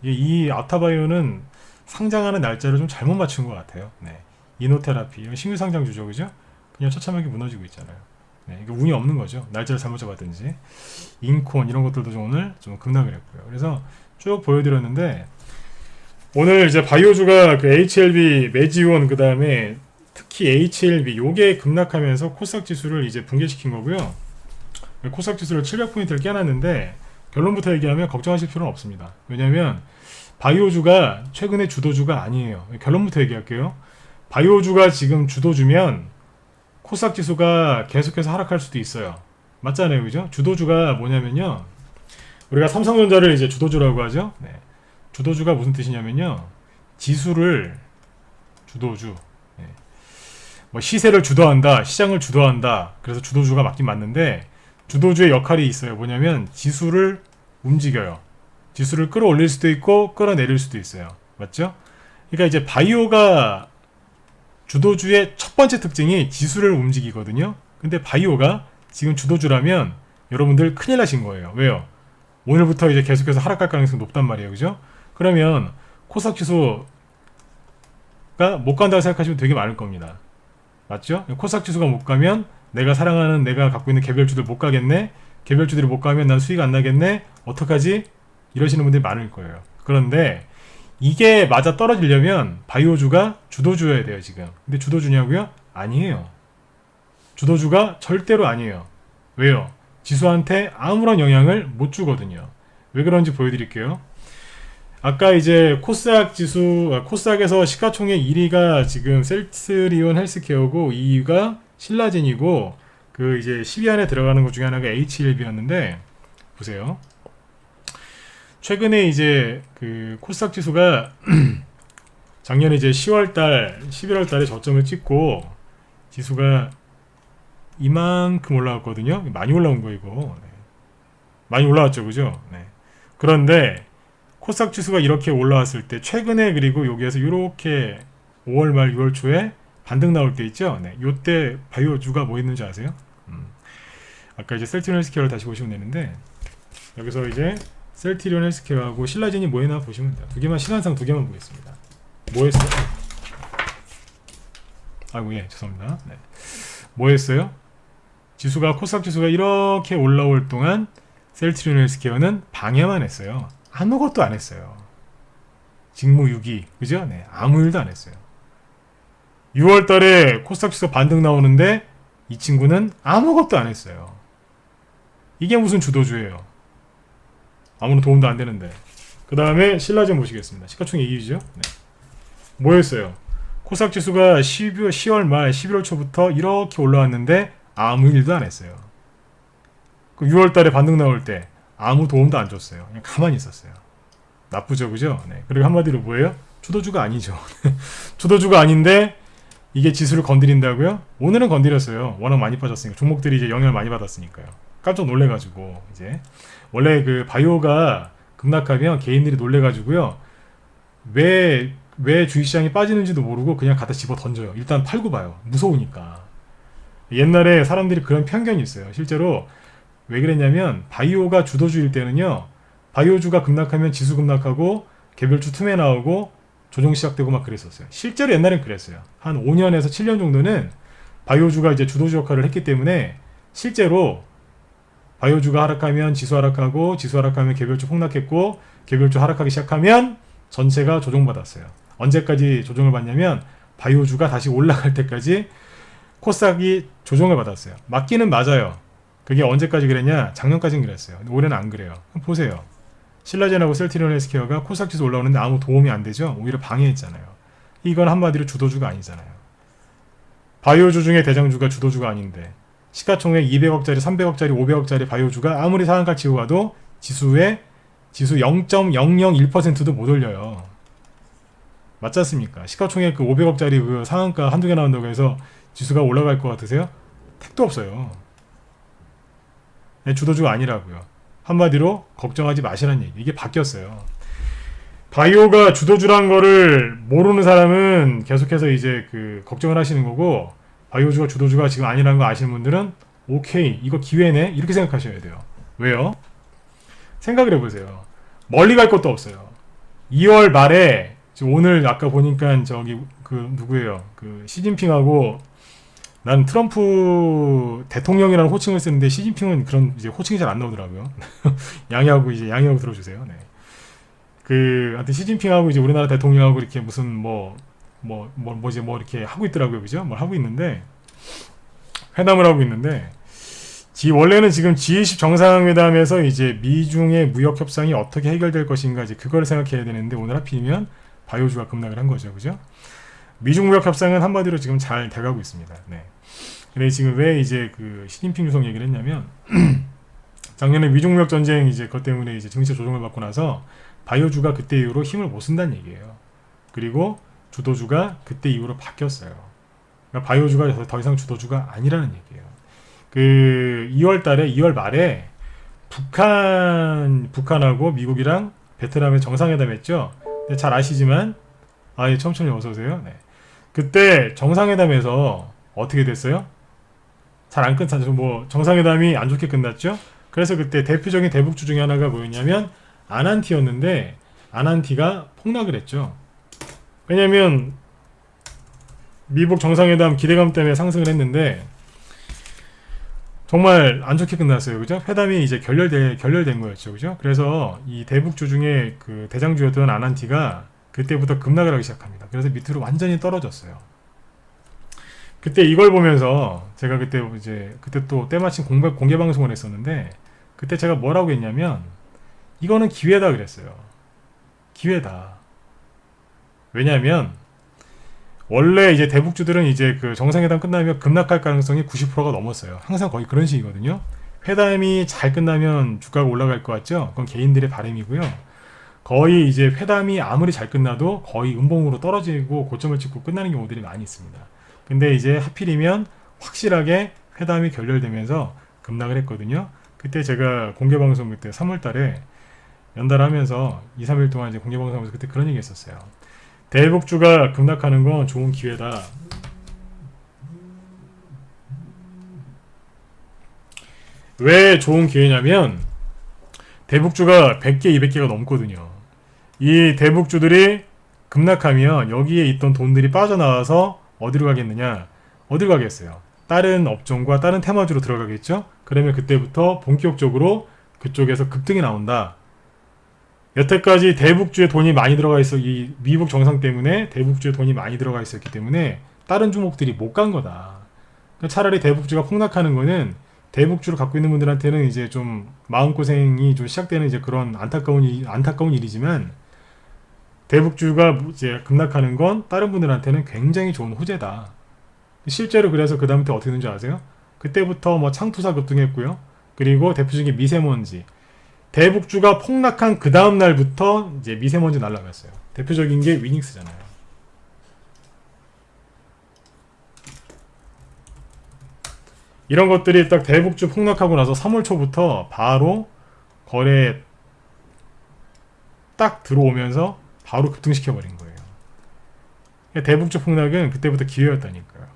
이 앞타바이오는 상장하는 날짜를 좀 잘못 맞춘 것 같아요. 네. 이노테라피 이런 신규 상장주죠. 그죠? 그냥 처참하게 무너지고 있잖아요. 네, 이게 운이 없는 거죠. 날짜를 잘못 잡았든지. 인콘 이런 것들도 좀 오늘 좀 급락을 했고요. 그래서 쭉 보여드렸는데 오늘 이제 바이오주가 그 HLB 매지원 그 다음에 특히 HLB 요게 급락하면서 코스닥 지수를 이제 붕괴시킨 거고요. 코스닥 지수를 700포인트를 깨놨는데 결론부터 얘기하면 걱정하실 필요는 없습니다. 왜냐하면 바이오주가 최근에 주도주가 아니에요. 결론부터 얘기할게요. 바이오주가 지금 주도주면 코스닥 지수가 계속해서 하락할 수도 있어요. 맞잖아요. 그죠? 주도주가 뭐냐면요. 우리가 삼성전자를 이제 주도주라고 하죠. 네. 주도주가 무슨 뜻이냐면요. 지수를 주도주. 네. 뭐 시세를 주도한다. 시장을 주도한다. 그래서 주도주가 맞긴 맞는데 주도주의 역할이 있어요. 뭐냐면 지수를 움직여요. 지수를 끌어올릴 수도 있고 끌어내릴 수도 있어요. 맞죠? 그러니까 이제 바이오가 주도주의 첫 번째 특징이 지수를 움직이거든요. 근데 바이오가 지금 주도주라면 여러분들 큰일 나신 거예요. 왜요? 오늘부터 이제 계속해서 하락할 가능성이 높단 말이에요. 그죠? 그러면 코스닥 지수가 못 간다고 생각하시면 되게 많을 겁니다. 맞죠? 코스닥 지수가 못 가면 내가 사랑하는 내가 갖고 있는 개별주들 못 가겠네. 개별주들이 못 가면 난 수익 안 나겠네. 어떡하지? 이러시는 분들이 많을 거예요. 그런데 이게 맞아 떨어지려면 바이오주가 주도주여야 돼요. 지금. 근데 주도주냐고요? 아니에요. 주도주가 절대로 아니에요. 왜요? 지수한테 아무런 영향을 못 주거든요. 왜 그런지 보여드릴게요. 아까 이제 코스닥 지수, 코스닥에서 시가총액 1위가 지금 셀트리온 헬스케어고 2위가 신라젠이고 그 이제 10위 안에 들어가는 것 중에 하나가 HLB였는데 보세요. 최근에 이제 그 코스닥 지수가 작년에 이제 10월달, 11월달에 저점을 찍고 지수가 이만큼 올라왔거든요. 많이 올라온 거 이거. 네. 많이 올라왔죠, 그죠? 네. 그런데 코스닥 지수가 이렇게 올라왔을 때 최근에 그리고 여기에서 이렇게 5월 말 6월 초에 반등 나올 때 있죠. 네. 요때 바이오주가 뭐 있는지 아세요? 아까 이제 셀트리온 헬스케어를 다시 보시면 되는데 여기서 이제 셀트리온 헬스케어하고 신라젠이 뭐 했나 보시면 돼요. 두 개만 시간상 두 개만 보겠습니다. 뭐 했어요? 아이고 예 죄송합니다. 네. 뭐 했어요? 지수가 코스닥 지수가 이렇게 올라올 동안 셀트리온 헬스케어는 방해만 했어요. 아무것도 안 했어요. 직무유기 그죠? 네 아무 일도 안 했어요. 6월달에 코스닥 지수가 반등 나오는데 이 친구는 아무것도 안 했어요. 이게 무슨 주도주예요? 아무런 도움도 안 되는데. 그 다음에 신라젠 보시겠습니다. 시가총액 2위죠. 네. 뭐 했어요? 코스닥 지수가 10월 말 11월 초부터 이렇게 올라왔는데 아무 일도 안 했어요. 그 6월 달에 반등 나올 때 아무 도움도 안 줬어요. 그냥 가만히 있었어요. 나쁘죠, 그죠? 네. 그리고 한마디로 뭐예요? 주도주가 아니죠. 주도주가 아닌데 이게 지수를 건드린다고요? 오늘은 건드렸어요. 워낙 많이 빠졌으니까. 종목들이 이제 영향을 많이 받았으니까요. 깜짝 놀래가지고 이제 원래 그 바이오가 급락하면 개인들이 놀래가지고요. 왜 주식시장이 빠지는지도 모르고 그냥 갖다 집어 던져요. 일단 팔고 봐요. 무서우니까. 옛날에 사람들이 그런 편견이 있어요. 실제로 왜 그랬냐면 바이오가 주도주일 때는요. 바이오주가 급락하면 지수 급락하고 개별주 틈에 나오고 조정 시작되고 막 그랬었어요. 실제로 옛날엔 그랬어요. 한 5년에서 7년 정도는 바이오주가 이제 주도주 역할을 했기 때문에 실제로 바이오주가 하락하면 지수 하락하고 지수 하락하면 개별주 폭락했고 개별주 하락하기 시작하면 전체가 조정받았어요. 언제까지 조정을 받냐면 바이오주가 다시 올라갈 때까지 코스닥이 조정을 받았어요. 맞기는 맞아요. 그게 언제까지 그랬냐? 작년까지는 그랬어요. 근데 올해는 안 그래요. 보세요. 신라젠하고 셀트리온 헬스케어가 코스닥 지수 올라오는데 아무 도움이 안 되죠? 오히려 방해했잖아요. 이건 한마디로 주도주가 아니잖아요. 바이오주 중에 대장주가 주도주가 아닌데 시가총액 200억짜리, 300억짜리, 500억짜리 바이오주가 아무리 상한가 치고 가도 지수에 지수 0.001%도 못 올려요. 맞지 않습니까? 시가총액 그 500억짜리 그 상한가 한두 개 나온다고 해서 지수가 올라갈 것 같으세요? 택도 없어요. 네, 주도주가 아니라고요. 한마디로 걱정하지 마시라는 얘기. 이게 바뀌었어요. 바이오가 주도주란 거를 모르는 사람은 계속해서 이제 그 걱정을 하시는 거고, 바이오주가 주도주가 지금 아니라는 거 아시는 분들은 오케이, 이거 기회네, 이렇게 생각하셔야 돼요. 왜요? 생각을 해보세요. 멀리 갈 것도 없어요. 2월 말에 오늘 아까 보니까 저기 그 누구예요? 그 시진핑하고, 난 트럼프 대통령이라는 호칭을 쓰는데 시진핑은 그런 이제 호칭이 잘 안 나오더라고요. 양해하고 들어주세요. 네. 하여튼 시진핑하고 이제 우리나라 대통령하고 이렇게 무슨 뭐 이렇게 하고 있더라고요. 그죠? 뭘 하고 있는데, 회담을 하고 있는데, 원래는 지금 G20 정상회담에서 이제 미중의 무역 협상이 어떻게 해결될 것인가, 이제 그걸 생각해야 되는데, 오늘 하필이면 바이오주가 급락을 한 거죠. 그죠? 미중 무역 협상은 한마디로 지금 잘 돼가고 있습니다. 네. 근데 지금 왜 이제 그 시진핑 주석 얘기를 했냐면, 작년에 미중 무역 전쟁 이제 그것 때문에 이제 증시 조정을 받고 나서 바이오주가 그때 이후로 힘을 못 쓴다는 얘기예요. 그리고 주도주가 그때 이후로 바뀌었어요. 그러니까 바이오주가 더 이상 주도주가 아니라는 얘기예요. 2월 말에 북한하고 미국이랑 베트남에 정상회담 했죠. 잘 아시지만, 예, 천천히 어서오세요. 네. 그때 정상회담에서 어떻게 됐어요? 잘 안 끝났죠. 정상회담이 안 좋게 끝났죠. 그래서 그때 대표적인 대북주 중에 하나가 뭐였냐면 아난티였는데, 아난티가 폭락을 했죠. 왜냐면 미국 정상회담 기대감 때문에 상승을 했는데 정말 안 좋게 끝났어요. 그죠? 회담이 이제 결렬된 거였죠. 그죠? 그래서 이 대북주 중에 그 대장주였던 아난티가 그때부터 급락을 하기 시작합니다. 그래서 밑으로 완전히 떨어졌어요. 그때 이걸 보면서 제가 그때 또 때마침 공개 방송을 했었는데, 그때 제가 뭐라고 했냐면, 이거는 기회다 그랬어요. 기회다. 왜냐면 원래 이제 대북주들은 이제 그 정상회담 끝나면 급락할 가능성이 90%가 넘었어요. 항상 거의 그런 식이거든요. 회담이 잘 끝나면 주가가 올라갈 것 같죠? 그건 개인들의 바람이고요. 거의 이제 회담이 아무리 잘 끝나도 거의 음봉으로 떨어지고 고점을 찍고 끝나는 경우들이 많이 있습니다. 근데 이제 하필이면 확실하게 회담이 결렬되면서 급락을 했거든요. 그때 제가 공개방송 그때 3월 달에 연달하면서 2, 3일 동안 이제 공개방송하면서 그때 그런 얘기 했었어요. 대북주가 급락하는 건 좋은 기회다. 왜 좋은 기회냐면 대북주가 100개, 200개가 넘거든요. 이 대북주들이 급락하면 여기에 있던 돈들이 빠져나와서 어디로 가겠느냐? 어디로 가겠어요? 다른 업종과 다른 테마주로 들어가겠죠? 그러면 그때부터 본격적으로 그쪽에서 급등이 나온다. 여태까지 대북주에 돈이 많이 들어가 있어, 이 미국 정상 때문에 대북주에 돈이 많이 들어가 있었기 때문에 다른 종목들이 못 간 거다. 그러니까 차라리 대북주가 폭락하는 거는 대북주를 갖고 있는 분들한테는 이제 좀 마음고생이 좀 시작되는 이제 그런 안타까운 일이지만, 대북주가 이제 급락하는 건 다른 분들한테는 굉장히 좋은 호재다. 실제로 그래서 그 다음부터 어떻게 되는지 아세요? 그때부터 뭐 창투사 급등했고요. 그리고 대표적인 미세먼지. 대북주가 폭락한 그 다음 날부터 이제 미세먼지 날라갔어요. 대표적인 게 위닉스잖아요. 이런 것들이 딱 대북주 폭락하고 나서 3월 초부터 바로 거래 딱 들어오면서 바로 급등시켜버린 거예요. 대북주 폭락은 그때부터 기회였다니까요.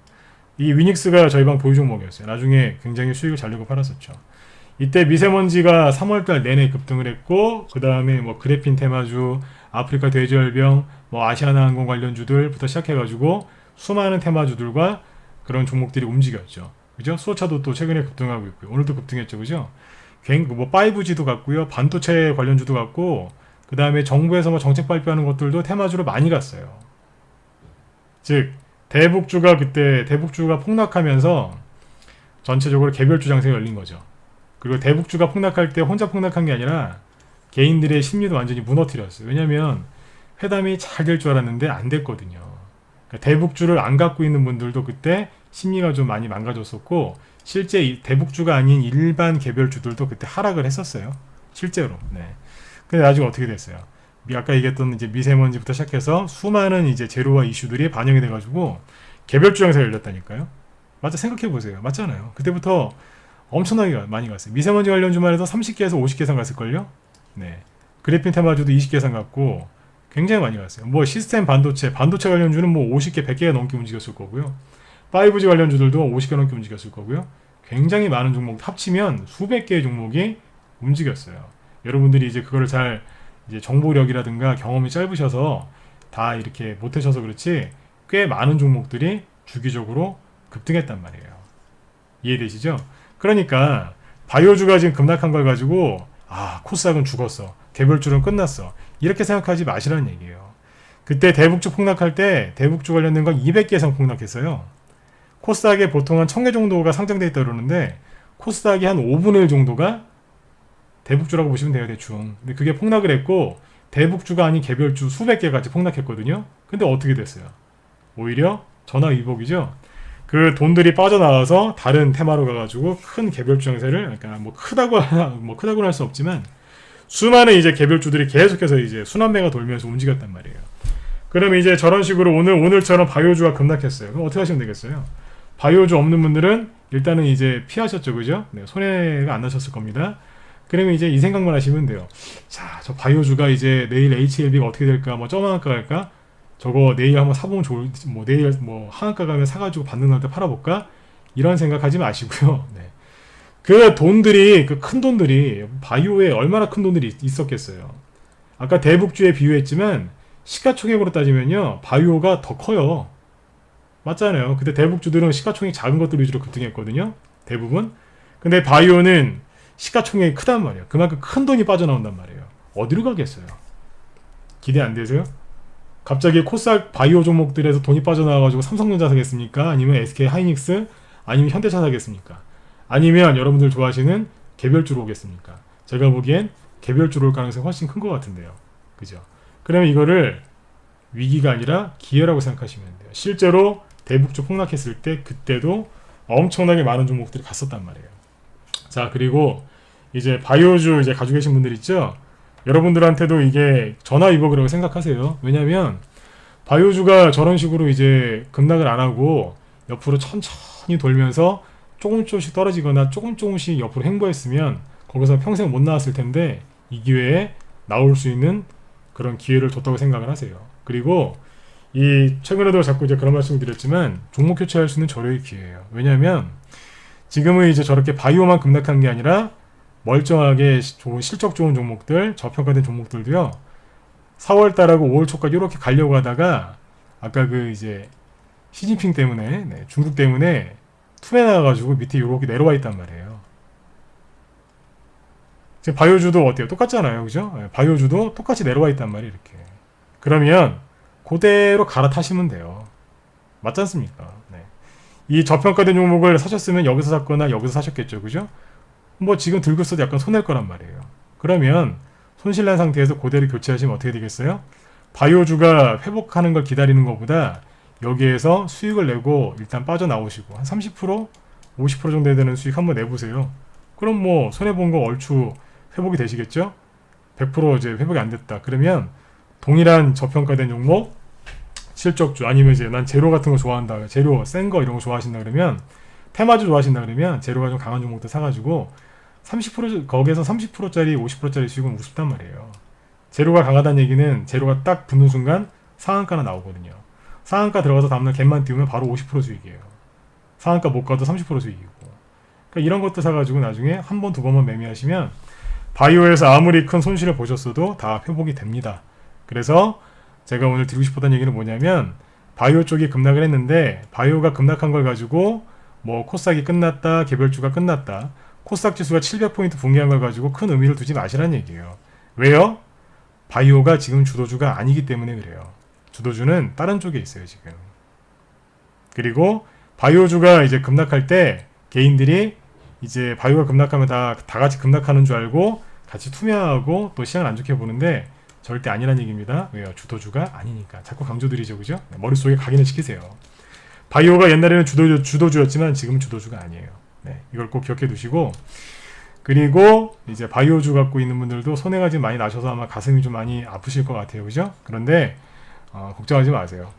이 위닉스가 저희 방 보유 종목이었어요. 나중에 굉장히 수익을 잘 내고 팔았었죠. 이때 미세먼지가 3월달 내내 급등을 했고, 그 다음에 뭐 그래핀 테마주, 아프리카 돼지열병, 뭐 아시아나항공 관련주들부터 시작해가지고 수많은 테마주들과 그런 종목들이 움직였죠. 그죠? 수소차도 또 최근에 급등하고 있고요. 오늘도 급등했죠. 그죠? 뭐 5G도 갔고요. 반도체 관련주도 갔고, 그 다음에 정부에서 뭐 정책 발표하는 것들도 테마주로 많이 갔어요. 즉 대북주가 폭락하면서 전체적으로 개별주 장세가 열린 거죠. 그리고 대북주가 폭락할 때 혼자 폭락한 게 아니라 개인들의 심리도 완전히 무너뜨렸어요. 왜냐면 회담이 잘 될 줄 알았는데 안 됐거든요. 그러니까 대북주를 안 갖고 있는 분들도 그때 심리가 좀 많이 망가졌었고, 실제 대북주가 아닌 일반 개별주들도 그때 하락을 했었어요. 실제로. 네. 근데 나중에 어떻게 됐어요? 아까 얘기했던 이제 미세먼지부터 시작해서 수많은 이제 재료와 이슈들이 반영이 돼가지고 개별주 장사가 열렸다니까요. 맞아, 생각해 보세요. 맞잖아요. 그때부터 엄청나게 많이 갔어요. 미세먼지 관련 주만 해도 30개 에서 50개 이상 갔을걸요? 네. 그래핀 테마주도 20개 이상 갔고 굉장히 많이 갔어요. 뭐 시스템 반도체 관련주는 뭐 50개, 100개가 넘게 움직였을 거고요. 5G 관련주들도 50개 넘게 움직였을 거고요. 굉장히 많은 종목 합치면 수백 개의 종목이 움직였어요. 여러분들이 이제 그거를 잘 이제 정보력이라든가 경험이 짧으셔서 다 이렇게 못하셔서 그렇지 꽤 많은 종목들이 주기적으로 급등했단 말이에요. 이해되시죠? 그러니까 바이오주가 지금 급락한 걸 가지고 코스닥은 죽었어, 개별주는 끝났어, 이렇게 생각하지 마시라는 얘기예요. 그때 대북주 폭락할 때 대북주 관련된 건 200개 이상 폭락했어요. 코스닥에 보통 한 1000개 정도가 상장돼 있다 그러는데 코스닥이 한 5분의 1 정도가 대북주라고 보시면 돼요, 대충. 근데 그게 폭락을 했고 대북주가 아닌 개별주 수백 개 같이 폭락했거든요. 근데 어떻게 됐어요? 오히려 전화위복이죠. 그 돈들이 빠져나와서 다른 테마로 가가지고 큰 개별주 장세를, 그러니까 뭐 크다고는 할 수 없지만 수많은 이제 개별주들이 계속해서 이제 순환매가 돌면서 움직였단 말이에요. 그러면 이제 저런 식으로 오늘처럼 바이오주가 급락했어요. 그럼 어떻게 하시면 되겠어요? 바이오주 없는 분들은 일단은 이제 피하셨죠, 그죠? 네, 손해가 안 나셨을 겁니다. 그러면 이제 이 생각만 하시면 돼요. 자, 저 바이오주가 이제 내일 HLB가 어떻게 될까? 뭐 점왕한가 갈까? 저거 내일 한번 사보면 내일 뭐 하한가 가면 사가지고 받는 날 때 팔아볼까? 이런 생각하지 마시고요. 네. 그 돈들이, 그 큰 돈들이 바이오에 얼마나 큰 돈들이 있었겠어요. 아까 대북주에 비유했지만 시가총액으로 따지면요 바이오가 더 커요. 맞잖아요. 그때 대북주들은 시가총액 작은 것들 위주로 급등했거든요, 대부분. 근데 바이오는 시가총액이 크단 말이에요. 그만큼 큰 돈이 빠져나온단 말이에요. 어디로 가겠어요? 기대 안 되세요? 갑자기 코스닥 바이오 종목들에서 돈이 빠져나와가지고 삼성전자 사겠습니까? 아니면 SK 하이닉스? 아니면 현대차 사겠습니까? 아니면 여러분들 좋아하시는 개별주로 오겠습니까? 제가 보기엔 개별주로 올 가능성이 훨씬 큰 것 같은데요. 그죠? 그러면 이거를 위기가 아니라 기회라고 생각하시면 돼요. 실제로 대북주 폭락했을 때 그때도 엄청나게 많은 종목들이 갔었단 말이에요. 자, 그리고 이제 바이오주 이제 가지고 계신 분들 있죠? 여러분들한테도 이게 전화위복이라고 생각하세요. 왜냐면 바이오주가 저런 식으로 이제 급락을 안 하고 옆으로 천천히 돌면서 조금씩 떨어지거나 조금씩 옆으로 횡보했으면 거기서 평생 못 나왔을 텐데 이 기회에 나올 수 있는 그런 기회를 줬다고 생각을 하세요. 그리고 이 최근에도 자꾸 이제 그런 말씀을 드렸지만 종목 교체할 수 있는 절호의 기회예요. 왜냐하면 지금은 이제 저렇게 바이오만 급락한 게 아니라 멀쩡하게 좋은 실적 좋은 종목들, 저평가된 종목들도요 4월 달하고 5월 초까지 이렇게 가려고 하다가 아까 그 이제 시진핑 때문에, 네, 중국 때문에 tum에 나가가지고 밑에 이렇게 내려와 있단 말이에요. 지금 바이오주도 어때요? 똑같잖아요, 그죠? 네, 바이오주도 똑같이 내려와 있단 말이에요, 이렇게. 그러면 그대로 갈아타시면 돼요. 맞지 않습니까? 네. 이 저평가된 종목을 사셨으면 여기서 샀거나 여기서 사셨겠죠, 그죠? 뭐 지금 들고 있어도 약간 손해일 거란 말이에요. 그러면 손실난 상태에서 그대로 교체하시면 어떻게 되겠어요? 바이오주가 회복하는 걸 기다리는 것보다 여기에서 수익을 내고 일단 빠져나오시고 한 30%, 50% 정도 되는 수익 한번 내보세요. 그럼 뭐 손해본 거 얼추 회복이 되시겠죠? 100% 이제 회복이 안 됐다. 그러면 동일한 저평가된 종목, 실적주 아니면 이제 난 제로 같은 거 좋아한다. 제로 센 거 이런 거 좋아하신다 그러면 테마주 좋아하신다 그러면 제로가 좀 강한 종목들 사가지고 30% 거기에서 30%짜리 50%짜리 수익은 우습단 말이에요. 제로가 강하다는 얘기는 제로가 딱 붙는 순간 상한가나 나오거든요. 상한가 들어가서 다음날 갭만 띄우면 바로 50% 수익이에요. 상한가 못 가도 30% 수익이고. 그러니까 이런 것도 사가지고 나중에 한 번, 두 번만 매매하시면 바이오에서 아무리 큰 손실을 보셨어도 다 회복이 됩니다. 그래서 제가 오늘 드리고 싶었던 얘기는 뭐냐면 바이오 쪽이 급락을 했는데 바이오가 급락한 걸 가지고 뭐 코스닥이 끝났다, 개별주가 끝났다, 코스닥 지수가 700포인트 붕괴한 걸 가지고 큰 의미를 두지 마시라는 얘기예요. 왜요? 바이오가 지금 주도주가 아니기 때문에 그래요. 주도주는 다른 쪽에 있어요, 지금. 그리고 바이오주가 이제 급락할 때 개인들이 이제 바이오가 급락하면 다 같이 급락하는 줄 알고 같이 투명하고 또 시장을 안 좋게 보는데 절대 아니란 얘기입니다. 왜요? 주도주가 아니니까. 자꾸 강조드리죠, 그죠? 머릿속에 각인을 시키세요. 바이오가 옛날에는 주도주였지만 지금은 주도주가 아니에요. 네, 이걸 꼭 기억해 두시고 그리고 이제 바이오주 갖고 있는 분들도 손해가 좀 많이 나셔서 아마 가슴이 좀 많이 아프실 것 같아요. 그죠? 그런데 걱정하지 마세요.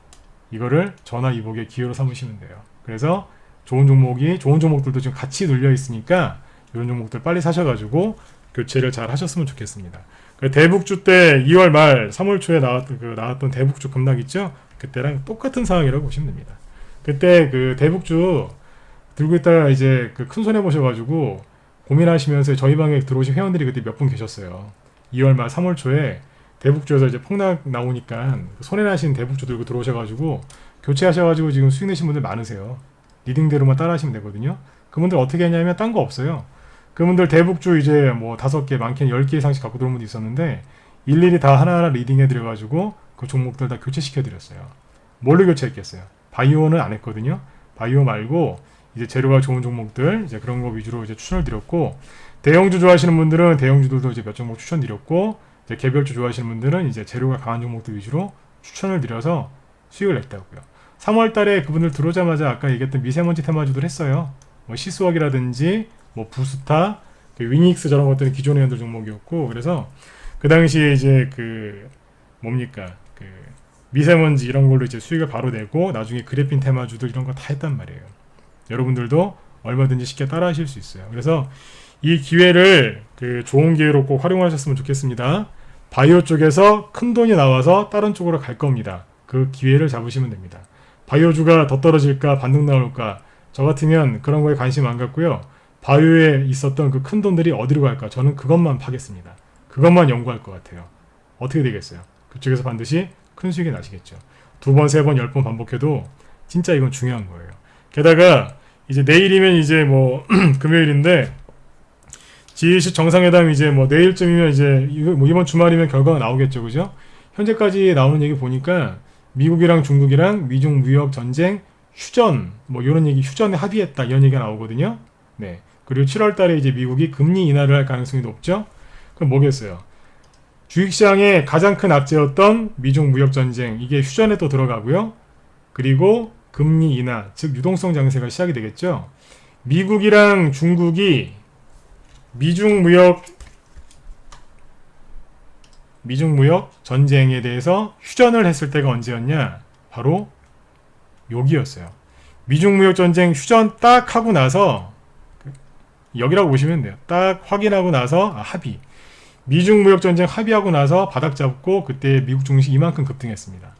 이거를 전화 이복의 기회로 삼으시면 돼요. 그래서 좋은 종목들도 지금 같이 눌려 있으니까 이런 종목들 빨리 사셔가지고 교체를 잘 하셨으면 좋겠습니다. 대북주 때 2월 말 3월 초에 나왔던 대북주 급락 있죠? 그때랑 똑같은 상황이라고 보시면 됩니다. 그때 그 대북주 들고 있다가 이제 그 큰 손해 보셔가지고 고민하시면서 저희 방에 들어오신 회원들이 그때 몇 분 계셨어요. 2월 말 3월 초에 대북주에서 이제 폭락 나오니까 손해 나신 대북주 들고 들어오셔가지고 교체하셔가지고 지금 수익 내신 분들 많으세요. 리딩대로만 따라 하시면 되거든요. 그분들 어떻게 했냐면 딴 거 없어요. 그분들 대북주 이제 뭐 5개, 많게는 10개 이상씩 갖고 들어온 분도 있었는데 일일이 다 하나하나 리딩해 드려가지고 그 종목들 다 교체시켜 드렸어요. 뭘로 교체했겠어요? 바이오는 안 했거든요. 바이오 말고 이제 재료가 좋은 종목들 이제 그런 거 위주로 이제 추천을 드렸고, 대형주 좋아하시는 분들은 대형주들도 이제 몇 종목 추천드렸고, 이제 개별주 좋아하시는 분들은 이제 재료가 강한 종목들 위주로 추천을 드려서 수익을 냈다고요. 3월 달에 그분들 들어오자마자 아까 얘기했던 미세먼지 테마주들 했어요. 뭐 시스웍이라든지 뭐 부스타, 위닉스 저런 것들은 기존의 현들 종목이었고, 그래서 그 당시에 이제 그 뭡니까 그 미세먼지 이런 걸로 이제 수익을 바로 내고 나중에 그래핀 테마주들 이런 거 다 했단 말이에요. 여러분들도 얼마든지 쉽게 따라 하실 수 있어요. 그래서 이 기회를 그 좋은 기회로 꼭 활용하셨으면 좋겠습니다. 바이오 쪽에서 큰 돈이 나와서 다른 쪽으로 갈 겁니다. 그 기회를 잡으시면 됩니다. 바이오주가 더 떨어질까 반등 나올까, 저 같으면 그런 거에 관심 안 갖고요. 바이오에 있었던 그 큰 돈들이 어디로 갈까, 저는 그것만 파겠습니다. 그것만 연구할 것 같아요. 어떻게 되겠어요? 그쪽에서 반드시 큰 수익이 나시겠죠. 2번, 3번, 10번 반복해도 진짜 이건 중요한 거예요. 게다가 이제 내일이면 이제 뭐 금요일인데 G20 정상회담 이제 뭐 내일쯤이면 이제 뭐 이번 주말이면 결과가 나오겠죠, 그죠? 현재까지 나오는 얘기 보니까 미국이랑 중국이랑 미중 무역 전쟁 휴전 뭐 이런 얘기, 휴전에 합의했다 이런 얘기가 나오거든요. 네. 그리고 7월달에 이제 미국이 금리 인하를 할 가능성이 높죠. 그럼 뭐겠어요? 주식시장의 가장 큰 악재였던 미중 무역 전쟁, 이게 휴전에 또 들어가고요. 그리고 금리 인하, 즉 유동성 장세가 시작이 되겠죠. 미국이랑 중국이 미중 무역 전쟁에 대해서 휴전을 했을 때가 언제였냐? 바로 여기였어요. 미중 무역 전쟁 휴전 딱 하고 나서, 여기라고 보시면 돼요. 딱 확인하고 나서 합의. 미중 무역 전쟁 합의하고 나서 바닥 잡고 그때 미국 증시 이만큼 급등했습니다.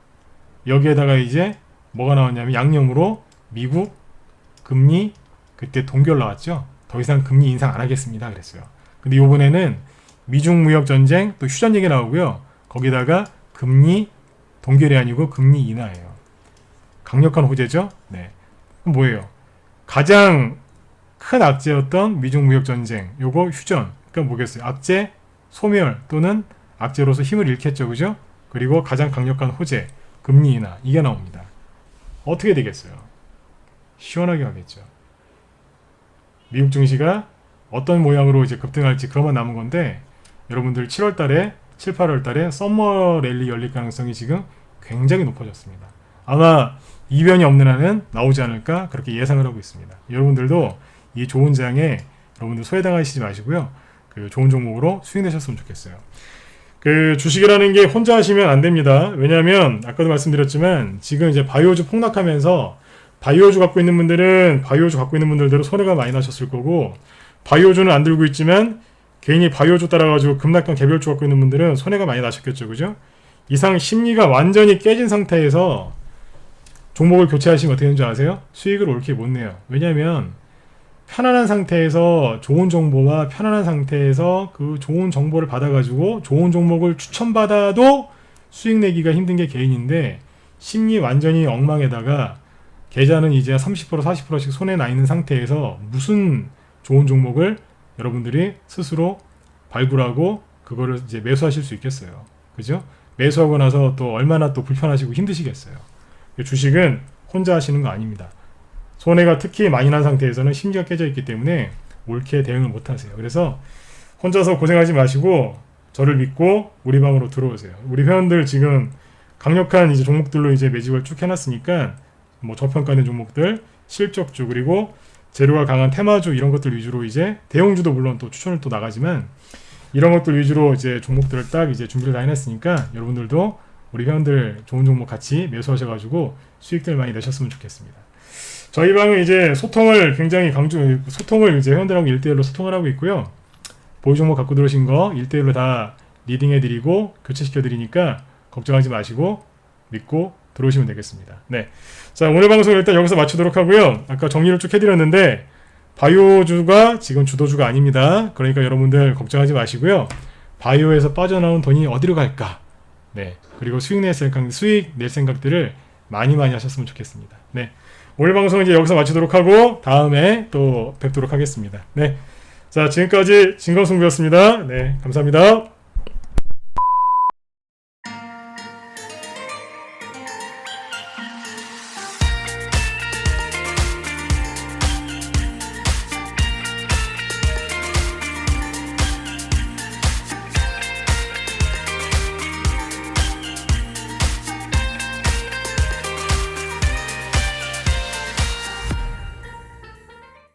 여기에다가 이제 뭐가 나왔냐면 양념으로 미국 금리 그때 동결 나왔죠. 더 이상 금리 인상 안 하겠습니다 그랬어요. 근데 이번에는 미중 무역 전쟁 또 휴전 얘기 나오고요. 거기다가 금리 동결이 아니고 금리 인하예요. 강력한 호재죠. 네. 그럼 뭐예요? 가장 큰 악재였던 미중 무역 전쟁, 요거 휴전. 그러니까 뭐겠어요? 악재 소멸 또는 악재로서 힘을 잃겠죠, 그죠? 그리고 가장 강력한 호재, 금리 인하, 이게 나옵니다. 어떻게 되겠어요? 시원하게 가겠죠. 미국 증시가 어떤 모양으로 이제 급등할지 그것만 남은 건데, 여러분들 7월 달에 7, 8월 달에 썸머 랠리 열릴 가능성이 지금 굉장히 높아졌습니다. 아마 이변이 없는 한은 나오지 않을까 그렇게 예상을 하고 있습니다. 여러분들도 이 좋은 장에 여러분들 소외당하시지 마시고요. 그 좋은 종목으로 수익 내셨으면 좋겠어요. 그 주식이라는 게 혼자 하시면 안 됩니다. 왜냐하면 아까도 말씀드렸지만 지금 이제 바이오주 폭락하면서 바이오주 갖고 있는 분들대로 손해가 많이 나셨을 거고, 바이오주는 안 들고 있지만 개인이 바이오주 따라가지고 급락한 개별주 갖고 있는 분들은 손해가 많이 나셨겠죠, 그죠? 이상 심리가 완전히 깨진 상태에서 종목을 교체하시면 어떻게 되는지 아세요? 수익을 옳게 못 내요. 왜냐하면 편안한 상태에서 좋은 정보와 편안한 상태에서 그 좋은 정보를 받아가지고 좋은 종목을 추천받아도 수익 내기가 힘든 게 개인인데, 심리 완전히 엉망에다가 계좌는 이제 30% 40%씩 손해 나 있는 상태에서 무슨 좋은 종목을 여러분들이 스스로 발굴하고 그거를 이제 매수하실 수 있겠어요. 그죠? 매수하고 나서 또 얼마나 또 불편하시고 힘드시겠어요. 주식은 혼자 하시는 거 아닙니다. 손해가 특히 많이 난 상태에서는 심리가 깨져 있기 때문에 옳게 대응을 못 하세요. 그래서 혼자서 고생하지 마시고 저를 믿고 우리 방으로 들어오세요. 우리 회원들 지금 강력한 이제 종목들로 이제 매집을 쭉 해놨으니까 뭐 저평가된 종목들, 실적주, 그리고 재료가 강한 테마주 이런 것들 위주로 이제 대형주도 물론 또 추천을 또 나가지만 이런 것들 위주로 이제 종목들을 딱 이제 준비를 다 해놨으니까 여러분들도 우리 회원들 좋은 종목 같이 매수하셔가지고 수익들 많이 내셨으면 좋겠습니다. 저희 방은 이제 소통을 굉장히 소통을 이제 회원들하고 1대1로 소통을 하고 있고요. 보유 종목 갖고 들어오신 거 1대1로 다 리딩해드리고 교체시켜드리니까 걱정하지 마시고 믿고 들어오시면 되겠습니다. 네. 자, 오늘 방송 일단 여기서 마치도록 하고요. 아까 정리를 쭉 해드렸는데 바이오주가 지금 주도주가 아닙니다. 그러니까 여러분들 걱정하지 마시고요. 바이오에서 빠져나온 돈이 어디로 갈까? 네. 그리고 수익 낼 생각들을 많이 하셨으면 좋겠습니다. 네. 오늘 방송은 이제 여기서 마치도록 하고 다음에 또 뵙도록 하겠습니다. 네. 자, 지금까지 진검승부였습니다. 네. 감사합니다.